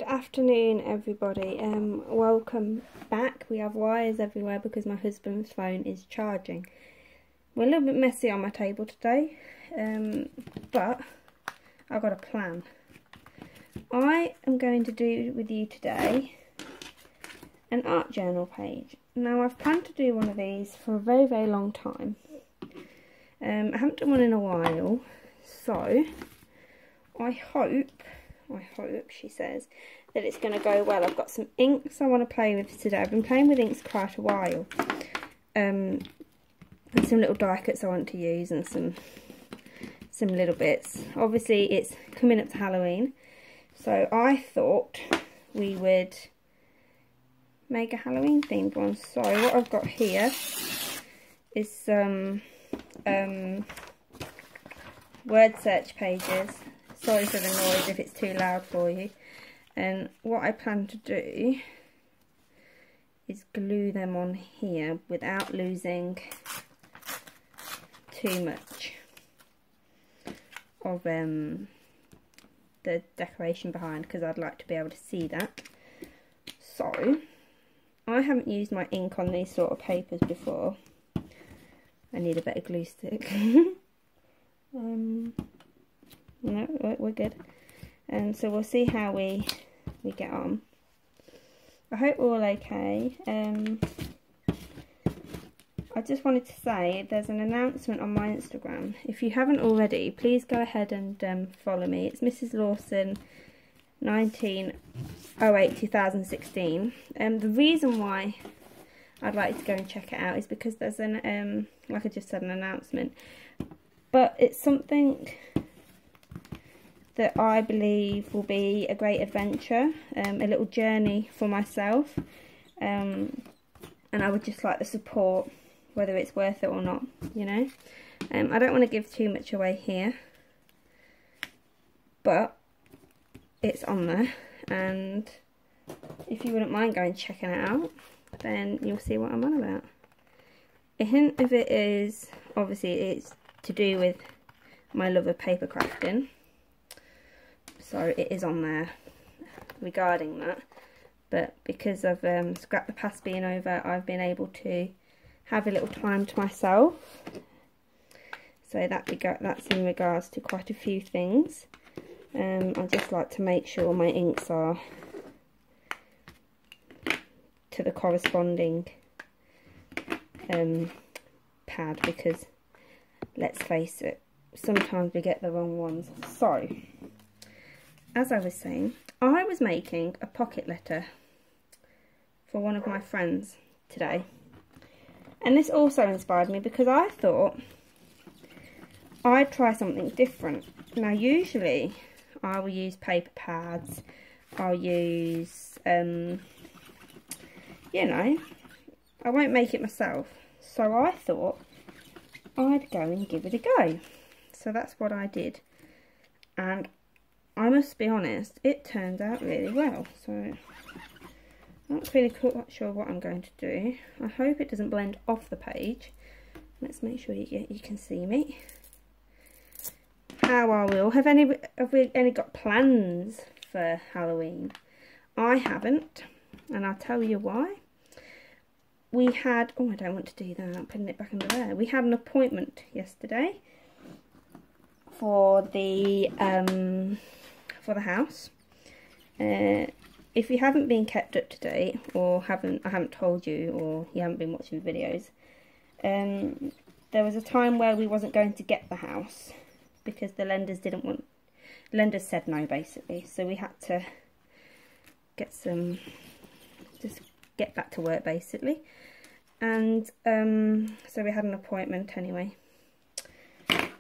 Good afternoon, everybody. Welcome back. We have wires everywhere because my husband's phone is charging. We're a little bit messy on my table today, but I've got a plan. I am going to do with you today an art journal page. Now, I've planned to do one of these for a very, very long time. I haven't done one in a while, so I hope, she says, that it's going to go well. I've got some inks I want to play with today. I've been playing with inks quite a while. And some little die cuts I want to use and some little bits. Obviously, it's coming up to Halloween. So I thought we would make a Halloween themed one. So what I've got here is some word search pages. Sorry for the noise if it's too loud for you. And what I plan to do is glue them on here without losing too much of the decoration behind, because I'd like to be able to see that. So I haven't used my ink on these sort of papers before. I need a better glue stick. No, we're good. And so we'll see how we get on. I hope we're all okay. I just wanted to say there's an announcement on my Instagram. If you haven't already, please go ahead and follow me. It's Mrs. Lawson 1908-2016. The reason why I'd like you to go and check it out is because there's an like I just said, an announcement. But it's something that I believe will be a great adventure, a little journey for myself, and I would just like the support, whether it's worth it or not, you know. I don't want to give too much away here, but it's on there, and if you wouldn't mind going checking it out, then you'll see what I'm on about. A hint of it is, obviously it's to do with my love of paper crafting. So it is on there regarding that, but because I've scrapped the past being over, I've been able to have a little time to myself. So that's in regards to quite a few things. I just like to make sure my inks are to the corresponding pad, because let's face it, sometimes we get the wrong ones. So as I was saying, I was making a pocket letter for one of my friends today. And this also inspired me because I thought I'd try something different. Now, usually I will use paper pads, I'll use, you know, I won't make it myself. So I thought I'd go and give it a go. So that's what I did. And I must be honest, it turned out really well. So I'm not really quite sure what I'm going to do. I hope it doesn't blend off the page. Let's make sure you can see me. How are we all? Have we any got plans for Halloween? I haven't, and I'll tell you why. We had, oh, I don't want to do that, I'm putting it back under there. We had an appointment yesterday for the house. If you haven't been kept up to date, or I haven't told you, or you haven't been watching the videos, there was a time where we wasn't going to get the house because the lenders lenders said no, basically. So we had to just get back to work, basically. And so we had an appointment anyway.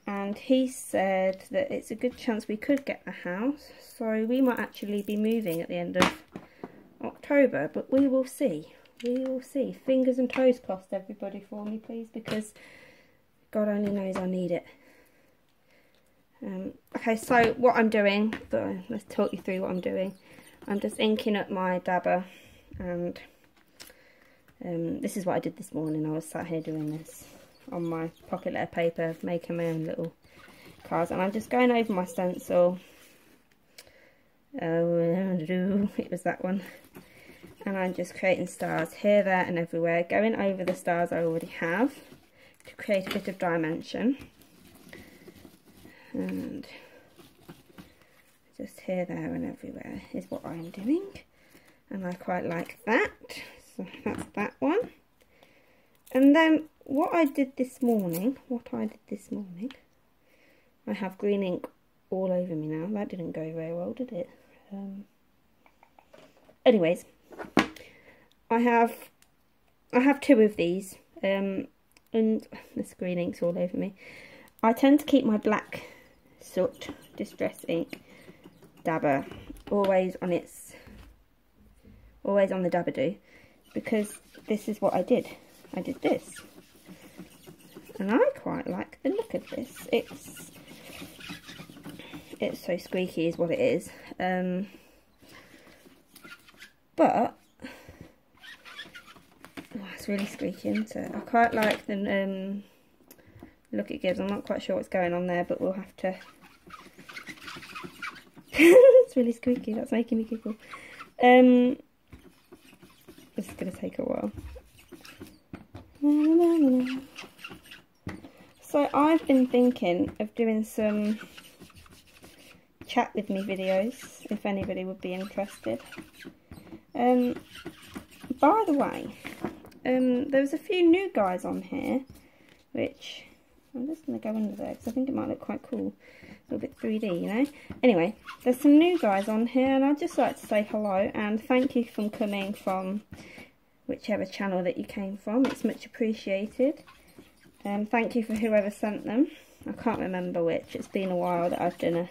And he said that it's a good chance we could get the house, so we might actually be moving at the end of October, but we will see. We will see. Fingers and toes crossed, everybody, for me, please, because God only knows I need it. Okay, so what I'm doing, let's talk you through what I'm doing. I'm just inking up my dabber, and this is what I did this morning. I was sat here doing this on my pocket letter paper, making my own little cards, and I'm just going over my stencil It was that one. And I'm just creating stars here, there and everywhere, going over the stars I already have to create a bit of dimension. And just here, there and everywhere is what I'm doing. And I quite like that. So that's that one. And then what I did this morning, I have green ink all over me now. That didn't go very well, did it? Anyways, I have two of these, and this green ink's all over me. I tend to keep my black soot distress ink dabber always on the Dabadoo, because this is what I did. I did this, and I quite like the look of this. It's so squeaky is what it is, but it's really squeaky, isn't it? I quite like the look it gives. I'm not quite sure what's going on there, but we'll have to. It's really squeaky. That's making me giggle. This is going to take a while. So I've been thinking of doing some chat with me videos, if anybody would be interested. By the way, there's a few new guys on here, which I'm just going to go under there because I think it might look quite cool. A little bit 3D, you know. Anyway, there's some new guys on here, and I'd just like to say hello and thank you for coming from whichever channel that you came from. It's much appreciated. Thank you for whoever sent them. I can't remember which. It's been a while that I've done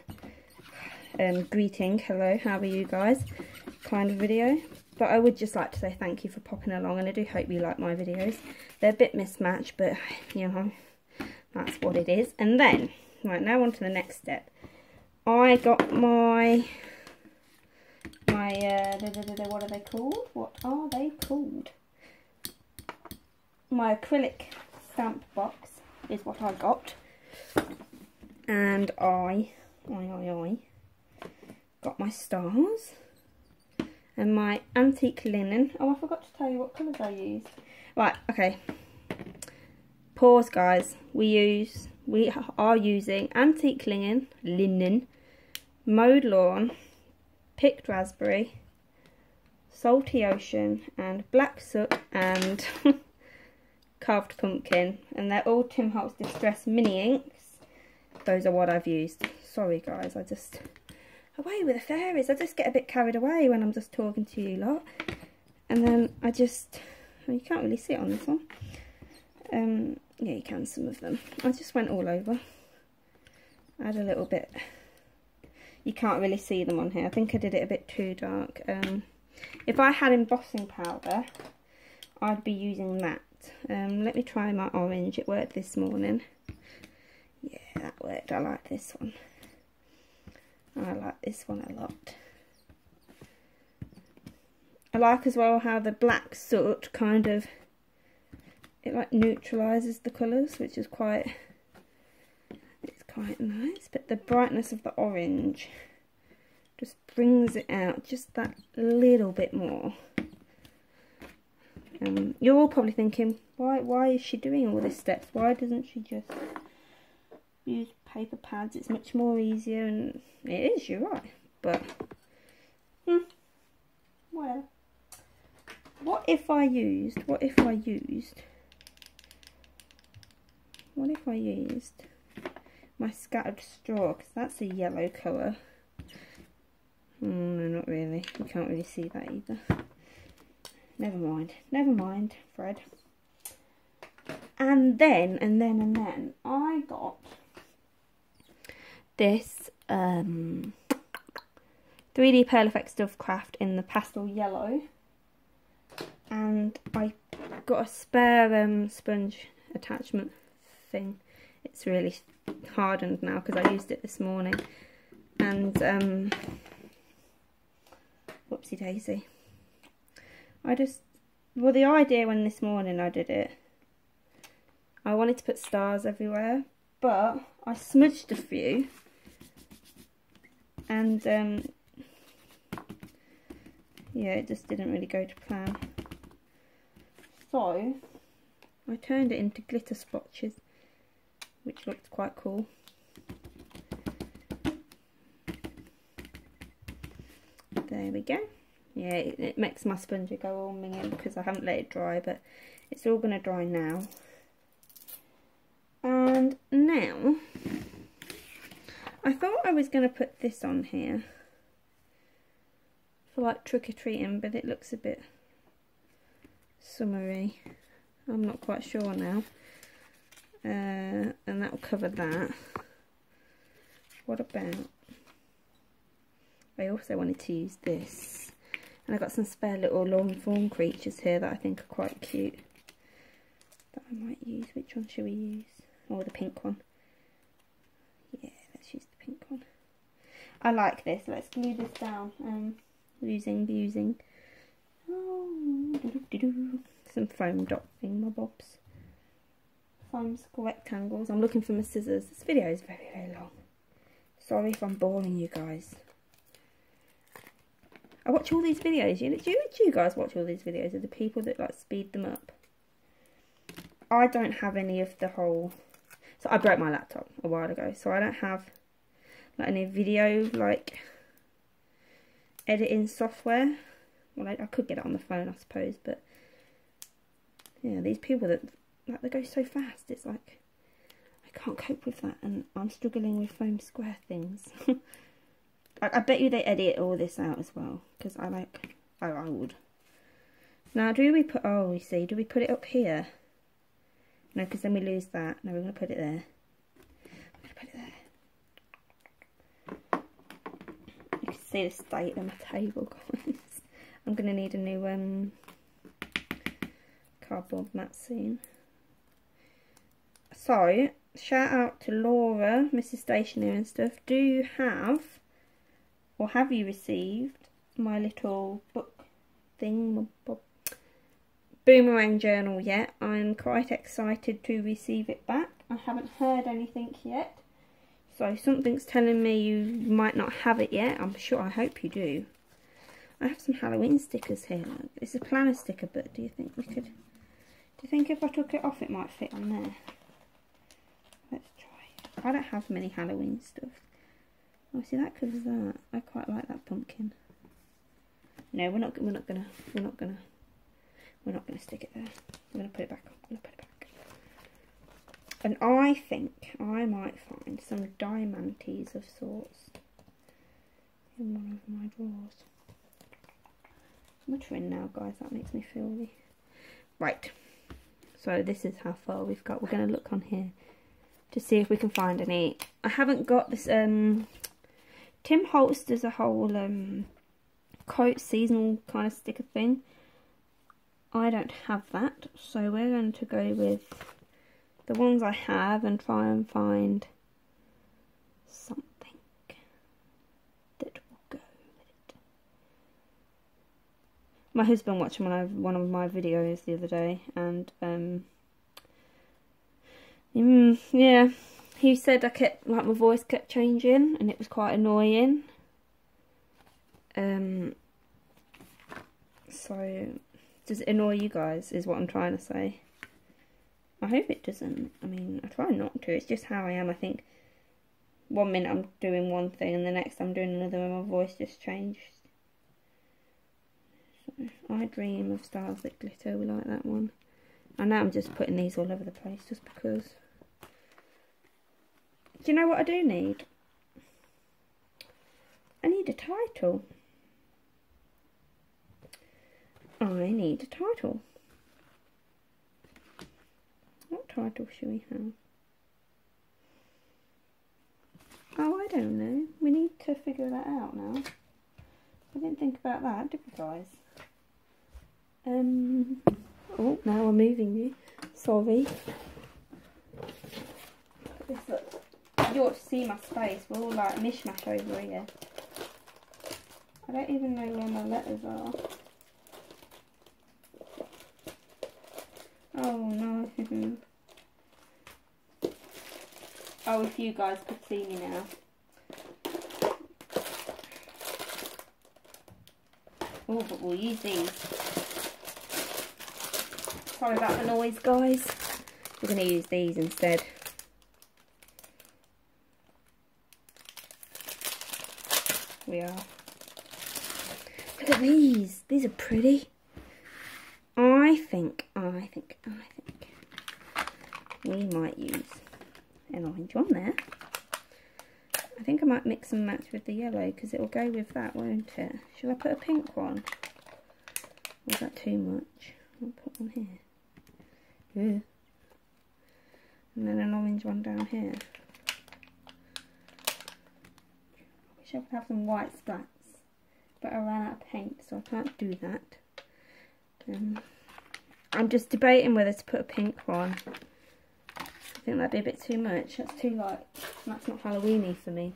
a greeting, hello, how are you guys, kind of video. But I would just like to say thank you for popping along, and I do hope you like my videos. They're a bit mismatched, but you know, that's what it is. And then, right, now on to the next step. I got my what are they called? What are they called? My acrylic stamp box is what I got. And I got my stars and my antique linen. Oh, I forgot to tell you what colours I used. Right, okay. Pause, guys. We are using antique linen, mowed lawn, picked raspberry, salty ocean, and black soot, and carved pumpkin. And they're all Tim Holtz Distress mini inks. Those are what I've used. Sorry, guys. Away with the fairies. I just get a bit carried away when I'm just talking to you lot. And then I just... Well, you can't really see it on this one. Yeah, you can, some of them. I just went all over. I had a little bit... You can't really see them on here. I think I did it a bit too dark. If I had embossing powder, I'd be using that. Let me try my orange. It worked this morning. Yeah, that worked. I like this one. I like this one a lot. I like as well how the black soot kind of, it like neutralises the colours, which is quite nice. But the brightness of the orange just brings it out just that little bit more. You're all probably thinking, why is she doing all these steps? Why doesn't she just use paper pads? It's much more easier, and it is, you're right. But, well, what if I used my scattered straw, because that's a yellow colour. No, not really. You can't really see that either. Never mind, Fred. And then I got this 3D Pearl Effect Stuff Craft in the pastel yellow, and I got a spare sponge attachment thing. It's really hardened now because I used it this morning, and whoopsie daisy. The idea when this morning I did it, I wanted to put stars everywhere, but I smudged a few, and yeah, it just didn't really go to plan. So I turned it into glitter splotches, which looked quite cool. There we go. Yeah, it makes my sponge go all minging because I haven't let it dry, but it's all going to dry now. And now, I thought I was going to put this on here for like trick-or-treating, but it looks a bit summery. I'm not quite sure now. And that will cover that. What about, I also wanted to use this. And I got some spare little lawn fawn creatures here that I think are quite cute. That I might use. Which one should we use? Oh, the pink one. Yeah, let's use the pink one. I like this. Let's glue this down. Using some foam dot thingamabobs. Foam rectangles. I'm looking for my scissors. This video is very, very long. Sorry if I'm boring you guys. I watch all these videos. Do you guys watch all these videos of the people that like speed them up? I don't have any of the whole. So I broke my laptop a while ago, so I don't have like any video like editing software. Well, I could get it on the phone, I suppose, but yeah, these people that like they go so fast. It's like I can't cope with that, and I'm struggling with foam square things. I bet you they edit all this out as well, because I would. Now, do we put, oh, we see, do we put it up here? No, because then we lose that. No, we're going to put it there. I'm going to put it there. You can see the state of my table, guys. I'm going to need a new cardboard mat soon. So, shout out to Laura, Mrs. Stationery and stuff. Do you have, or have you received my little book thing, boomerang journal yet? I'm quite excited to receive it back. I haven't heard anything yet, so something's telling me you might not have it yet. I'm sure, I hope you do. I have some Halloween stickers here. It's a planner sticker, but do you think we could, do you think if I took it off it might fit on there? Let's try. I don't have many Halloween stuff. Oh, see, that covers that. I quite like that pumpkin. No, we're not gonna stick it there. I'm gonna put it back. And I think I might find some diamantes of sorts in one of my drawers. I'm muttering now, guys. That makes me feel really right. So this is how far we've got. We're gonna look on here to see if we can find any. I haven't got this. Tim Holtz does a whole coat seasonal kind of sticker thing. I don't have that, so we're going to go with the ones I have and try and find something that will go with it. My husband watched one of my videos the other day, and yeah, he said my voice kept changing and it was quite annoying. So does it annoy you guys, is what I'm trying to say. I hope it doesn't. I mean, I try not to. It's just how I am. I think one minute I'm doing one thing and the next I'm doing another and my voice just changed. So, I Dream of Stars That Glitter. We like that one. And now I'm just putting these all over the place just because. Do you know what I do need? I need a title. I need a title. What title should we have? Oh, I don't know. We need to figure that out now. I didn't think about that, did we, guys? Oh, now I'm moving you. Sorry. This look. You ought to see my space. We're all like mishmash over here. I don't even know where my letters are. Oh no. Oh, if you guys could see me now. Oh, but we'll use these. Sorry about the noise, guys. We're going to use these instead. We are. Look at these. These are pretty. I think we might use an orange one there. I think I might mix and match with the yellow because it will go with that, won't it? Should I put a pink one? Or is that too much? I'll put one here. Ooh. And then an orange one down here. I wish I could have some white splats, but I ran out of paint, so I can't do that. I'm just debating whether to put a pink one. I think that'd be a bit too much. That's too light. That's not Halloweeny for me.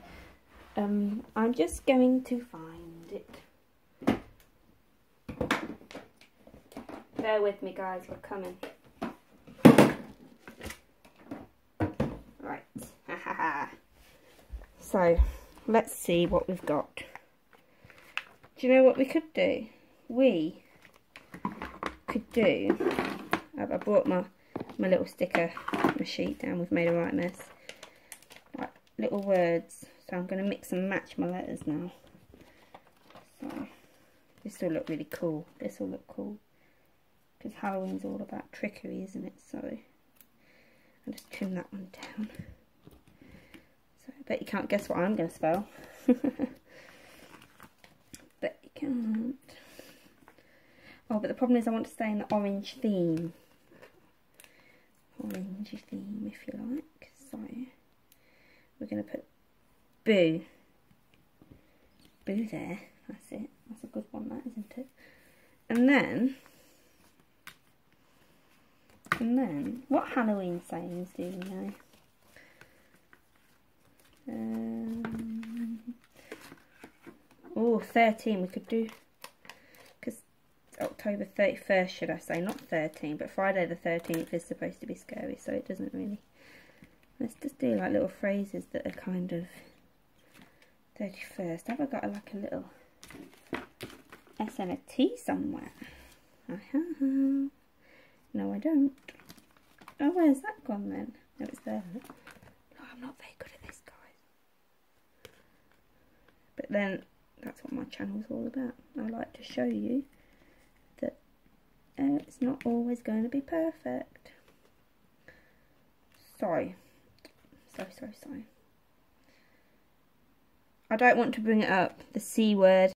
I'm just going to find it. Bear with me, guys. We're coming. Right. So, let's see what we've got. Do you know what we could do? We could do... I brought my little sticker, my sheet down. We've made a right mess. Right, little words. So I'm going to mix and match my letters now. So this will look really cool. This will look cool because Halloween's all about trickery, isn't it? So I'll just trim that one down. So I bet you can't guess what I'm going to spell. Bet you can't. Oh, but the problem is I want to stay in the orange theme. Orangey theme, if you like. So we're going to put Boo. Boo there. That's it. That's a good one, that, isn't it? And then, what Halloween sayings do you know? Oh, 13 we could do. Because October 31st, should I say. Not 13, but Friday the 13th is supposed to be scary, so it doesn't really... Let's just do like little phrases that are kind of 31st. Have I got like a little S and a T somewhere? No, I don't. Oh, where's that gone then? No, it's there. Oh, I'm not very good at this, guys. But then, that's what my channel's all about. I like to show you that it's not always going to be perfect. So. I don't want to bring it up, the C word.